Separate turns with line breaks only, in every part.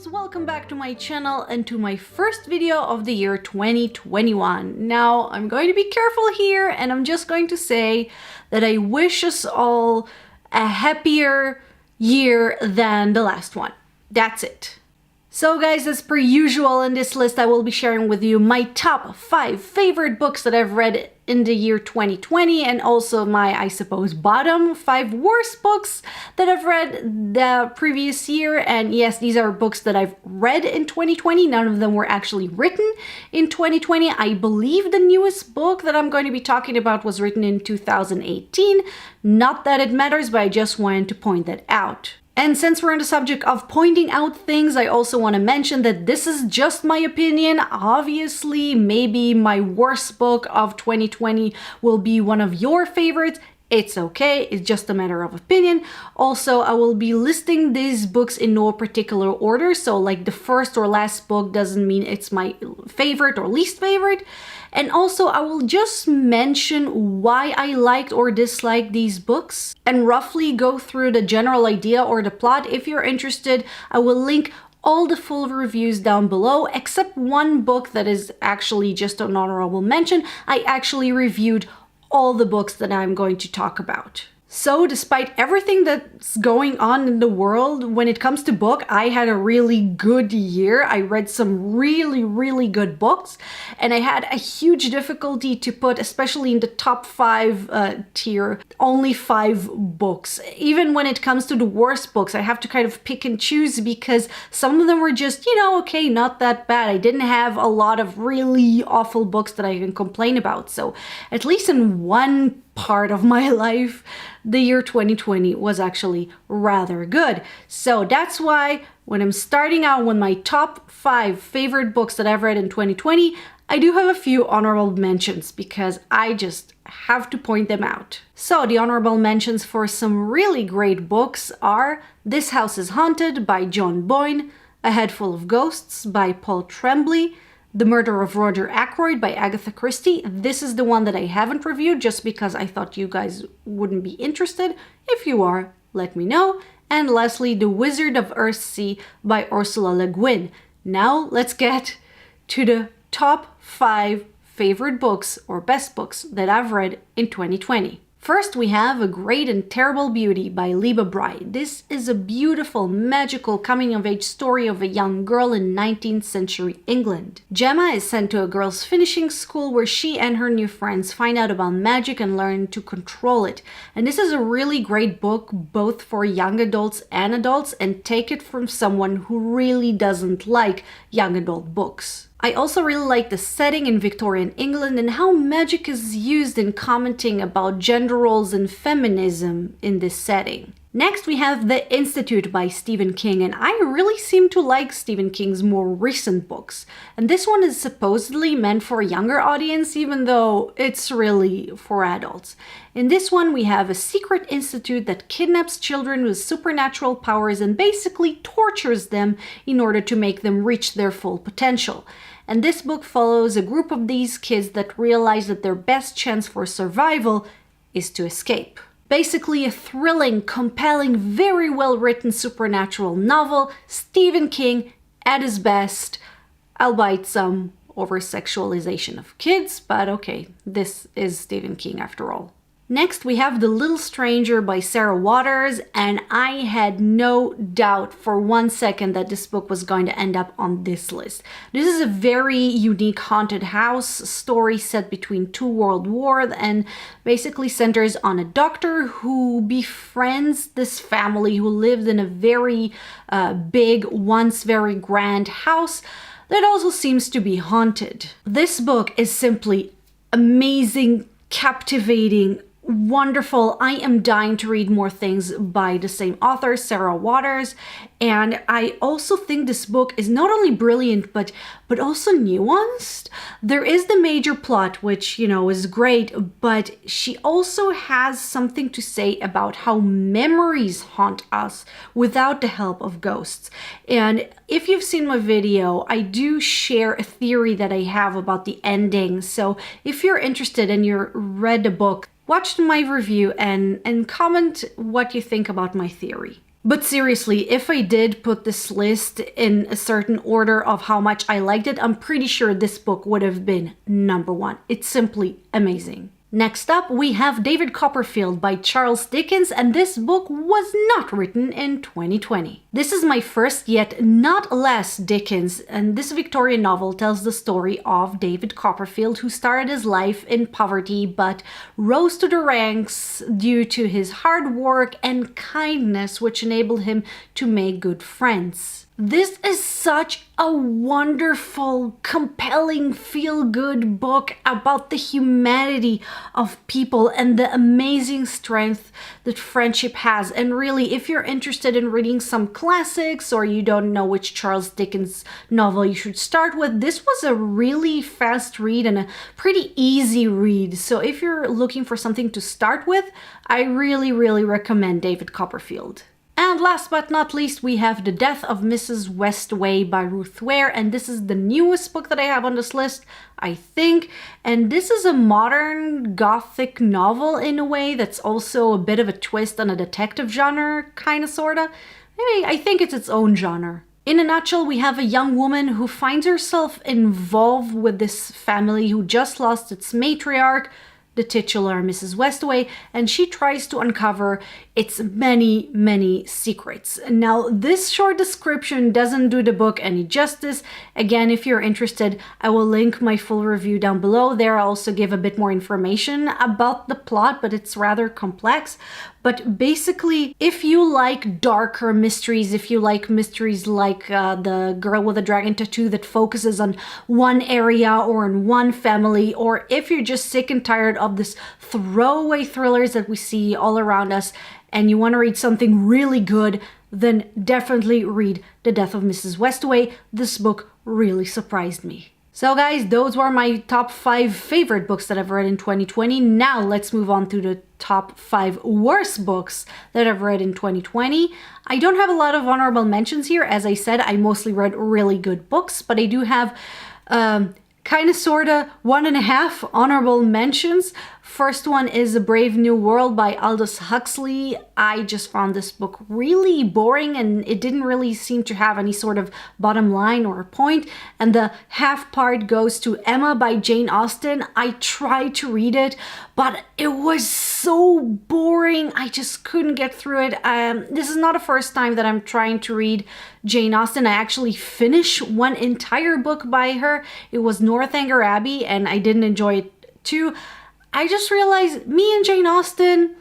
bookworms, welcome back to my channel and to my first video of the year 2021. Now, I'm going to be careful here and I'm just going to say that I wish us all a happier year than the last one. That's it. So guys, as per usual in this list, I will be sharing with you my top 5 favorite books that I've read in the year 2020 and also my, I suppose, bottom 5 worst books that I've read the previous year. And yes, these are books that I've read in 2020. None of them were actually written in 2020. I believe the newest book that I'm going to be talking about was written in 2018. Not that it matters, but I just wanted to point that out. And since we're on the subject of pointing out things, I also want to mention that this is just my opinion. Obviously, maybe my worst book of 2020 will be one of your favorites. It's okay, it's just a matter of opinion. Also, I will be listing these books in no particular order, so like the first or last book doesn't mean it's my favorite or least favorite. And also, I will just mention why I liked or disliked these books and roughly go through the general idea or the plot. If you're interested, I will link all the full reviews down below, except one book that is actually just an honorable mention. I actually reviewed all the books that I'm going to talk about. So despite everything that's going on in the world, when it comes to book, I had a really good year. I read some really good books, and I had a huge difficulty to put, especially in the top 5 tier, only 5 books. Even when it comes to the worst books, I have to kind of pick and choose because some of them were just, okay, not that bad. I didn't have a lot of really awful books that I can complain about. So at least in one part of my life, the year 2020 was actually rather good. So that's why when I'm starting out with my top 5 favorite books that I've read in 2020, I do have a few honorable mentions because I just have to point them out. So the honorable mentions for some really great books are This House is Haunted by John Boyne, A Head Full of Ghosts by Paul Tremblay, The Murder of Roger Ackroyd by Agatha Christie. This is the one that I haven't reviewed just because I thought you guys wouldn't be interested. If you are, let me know. And lastly, The Wizard of Earthsea by Ursula Le Guin. Now let's get to the top 5 favorite books or best books that I've read in 2020. First, we have A Great and Terrible Beauty by Liba Bry. This is a beautiful, magical coming-of-age story of a young girl in 19th century England. Gemma is sent to a girls' finishing school where she and her new friends find out about magic and learn to control it. And this is a really great book, both for young adults and adults, and take it from someone who really doesn't like young adult books. I also really like the setting in Victorian England and how magic is used in commenting about gender roles and feminism in this setting. Next, we have The Institute by Stephen King, and I really seem to like Stephen King's more recent books. And this one is supposedly meant for a younger audience, even though it's really for adults. In this one, we have a secret institute that kidnaps children with supernatural powers and basically tortures them in order to make them reach their full potential. And this book follows a group of these kids that realize that their best chance for survival is to escape. Basically a thrilling, compelling, very well-written supernatural novel, Stephen King at his best, albeit some over-sexualization of kids, but okay, this is Stephen King after all. Next, we have The Little Stranger by Sarah Waters, and I had no doubt for 1 second that this book was going to end up on this list. This is a very unique haunted house story set between 2 world wars and basically centers on a doctor who befriends this family who lived in a very big, once very grand house that also seems to be haunted. This book is simply amazing, captivating, wonderful. I am dying to read more things by the same author, Sarah Waters, and I also think this book is not only brilliant but also nuanced. There is the major plot, which is great, but she also has something to say about how memories haunt us without the help of ghosts. And if you've seen my video, I do share a theory that I have about the ending. So if you're interested and you read the book, watch my review and comment what you think about my theory. But seriously, if I did put this list in a certain order of how much I liked it, I'm pretty sure this book would have been number one. It's simply amazing. Next up, we have David Copperfield by Charles Dickens, and this book was not written in 2020. This is my first yet not last Dickens, and this Victorian novel tells the story of David Copperfield, who started his life in poverty but rose to the ranks due to his hard work and kindness, which enabled him to make good friends. This is such a wonderful, compelling, feel-good book about the humanity of people and the amazing strength that friendship has. And really, if you're interested in reading some classics or you don't know which Charles Dickens novel you should start with, this was a really fast read and a pretty easy read. So if you're looking for something to start with, I really recommend David Copperfield. And last but not least, we have The Death of Mrs Westway by Ruth Ware, and this is the newest book that I have on this list, I think. And this is a modern gothic novel in a way that's also a bit of a twist on a detective genre, kinda sorta. Maybe I think it's its own genre. In a nutshell, we have a young woman who finds herself involved with this family who just lost its matriarch, the titular Mrs. Westway, and she tries to uncover its many secrets. Now, this short description doesn't do the book any justice. Again, if you're interested, I will link my full review down below. There I'll also give a bit more information about the plot, but it's rather complex. But basically, if you like darker mysteries, if you like mysteries like The Girl with a Dragon Tattoo that focuses on one area or on one family, or if you're just sick and tired of this throwaway thrillers that we see all around us and you want to read something really good, then definitely read The Death of Mrs. Westway. This book really surprised me. So guys, those were my top 5 favorite books that I've read in 2020. Now let's move on to the top 5 worst books that I've read in 2020. I don't have a lot of honorable mentions here. As I said, I mostly read really good books, but I do have kinda sorta 1.5 honorable mentions. First one is A Brave New World by Aldous Huxley. I just found this book really boring and it didn't really seem to have any sort of bottom line or point. And the half part goes to Emma by Jane Austen. I tried to read it, but it was so boring. I just couldn't get through it. This is not the first time that I'm trying to read Jane Austen. I actually finished one entire book by her. It was Northanger Abbey and I didn't enjoy it too. I just realized me and Jane Austen,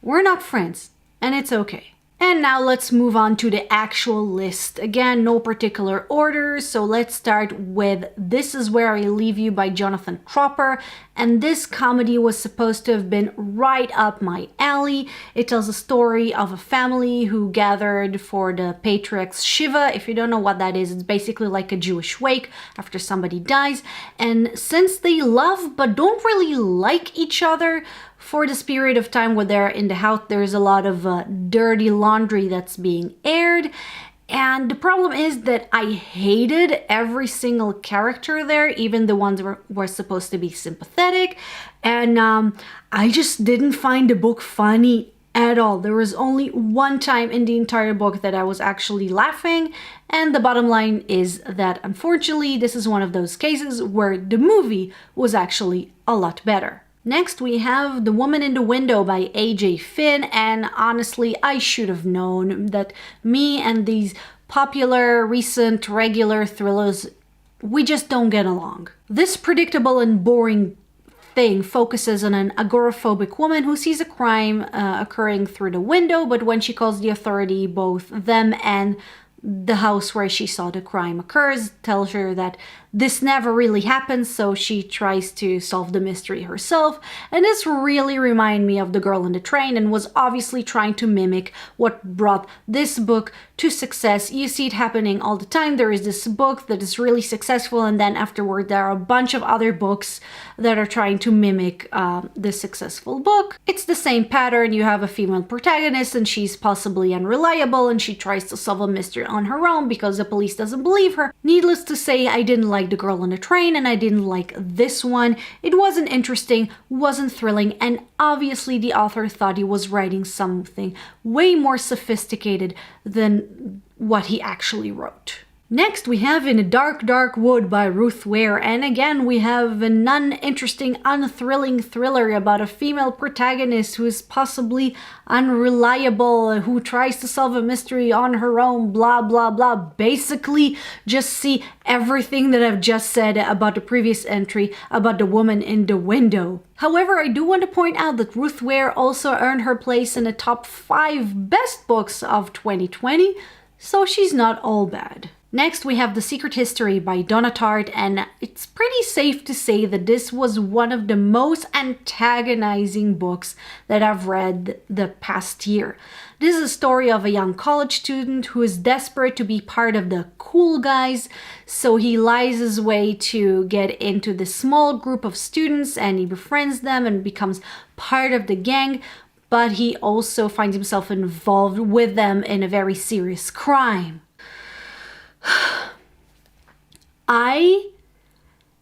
we're not friends, and it's okay. And now let's move on to the actual list. Again, no particular order, so let's start with This Is Where I Leave You by Jonathan Tropper. And this comedy was supposed to have been right up my alley. It tells a story of a family who gathered for the patriarch's Shiva. If you don't know what that is, it's basically like a Jewish wake after somebody dies. And since they love but don't really like each other, for this period of time where they're in the house, there's a lot of dirty laundry that's being aired. And the problem is that I hated every single character there, even the ones were supposed to be sympathetic. And I just didn't find the book funny at all. There was only one time in the entire book that I was actually laughing. And the bottom line is that unfortunately, this is one of those cases where the movie was actually a lot better. Next, we have The Woman in the Window by A.J. Finn, and honestly, I should have known that me and these popular, recent, regular thrillers, we just don't get along. This predictable and boring thing focuses on an agoraphobic woman who sees a crime occurring through the window, but when she calls the authority, both them and the house where she saw the crime occurs tells her that this never really happened, so she tries to solve the mystery herself. And this really reminded me of The Girl on the Train and was obviously trying to mimic what brought this book to success. You see it happening all the time. There is this book that is really successful, and then afterward there are a bunch of other books that are trying to mimic this successful book. It's the same pattern. You have a female protagonist and she's possibly unreliable and she tries to solve a mystery on her own because the police doesn't believe her. Needless to say, I didn't like like The Girl on the Train, and I didn't like this one. It wasn't interesting, wasn't thrilling, and obviously the author thought he was writing something way more sophisticated than what he actually wrote. Next, we have In a Dark, Dark Wood by Ruth Ware, and again we have an uninteresting, unthrilling thriller about a female protagonist who is possibly unreliable, who tries to solve a mystery on her own, blah blah blah. Basically, just see everything that I've just said about the previous entry about the woman in the window. However, I do want to point out that Ruth Ware also earned her place in the top 5 best books of 2020, so she's not all bad. Next, we have The Secret History by Donna Tartt, and it's pretty safe to say that this was one of the most antagonizing books that I've read the past year. This is a story of a young college student who is desperate to be part of the cool guys, so he lies his way to get into this small group of students, and he befriends them and becomes part of the gang, but he also finds himself involved with them in a very serious crime. I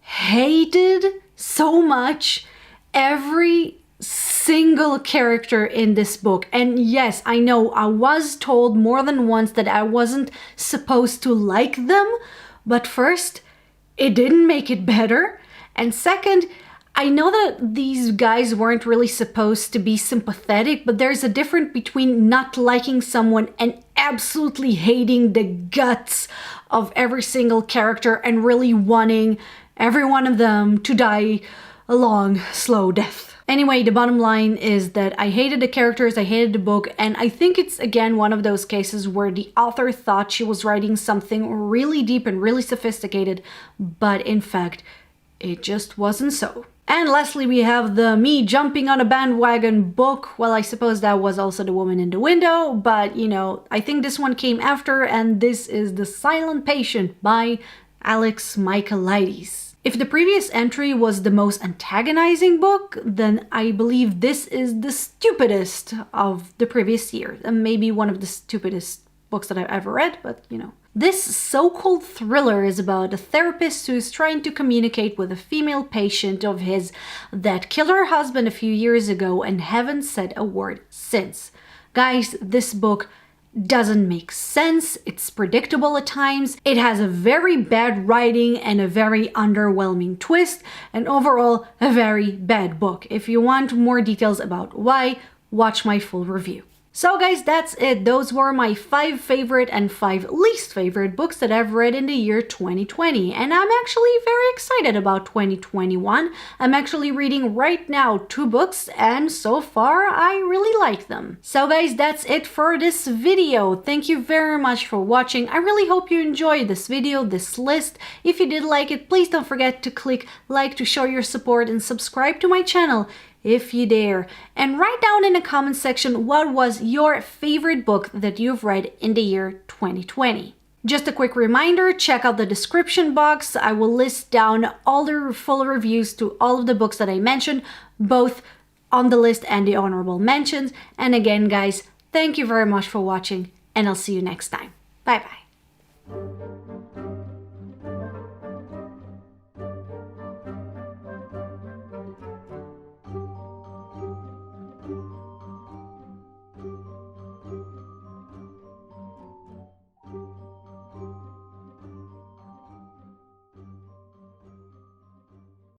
hated so much every single character in this book. And yes, I know I was told more than once that I wasn't supposed to like them, but first, it didn't make it better. And second, I know that these guys weren't really supposed to be sympathetic, but there's a difference between not liking someone and absolutely hating the guts of every single character and really wanting every one of them to die a long, slow death. Anyway, the bottom line is that I hated the characters, I hated the book, and I think it's again one of those cases where the author thought she was writing something really deep and really sophisticated, but in fact, it just wasn't so. And lastly, we have the Me Jumping on a Bandwagon book. Well, I suppose that was also The Woman in the Window, but you know, I think this one came after, and this is The Silent Patient by Alex Michaelides. If the previous entry was the most antagonizing book, then I believe this is the stupidest of the previous year. And maybe one of the stupidest books that I've ever read, but you know. This so-called thriller is about a therapist who is trying to communicate with a female patient of his that killed her husband a few years ago and haven't said a word since. Guys, this book doesn't make sense, it's predictable at times, it has a very bad writing and a very underwhelming twist, and overall a very bad book. If you want more details about why, watch my full review. So guys, that's it. Those were my 5 favorite and 5 least favorite books that I've read in the year 2020. And I'm actually very excited about 2021. I'm actually reading right now 2 books, and so far I really like them. So guys, that's it for this video. Thank you very much for watching. I really hope you enjoyed this video, this list. If you did like it, please don't forget to click like to show your support and subscribe to my channel if you dare. And write down in the comment section what was your favorite book that you've read in the year 2020. Just a quick reminder, check out the description box. I will list down all the full reviews to all of the books that I mentioned, both on the list and the honorable mentions. And again, guys, thank you very much for watching, and I'll see you next time. Bye bye.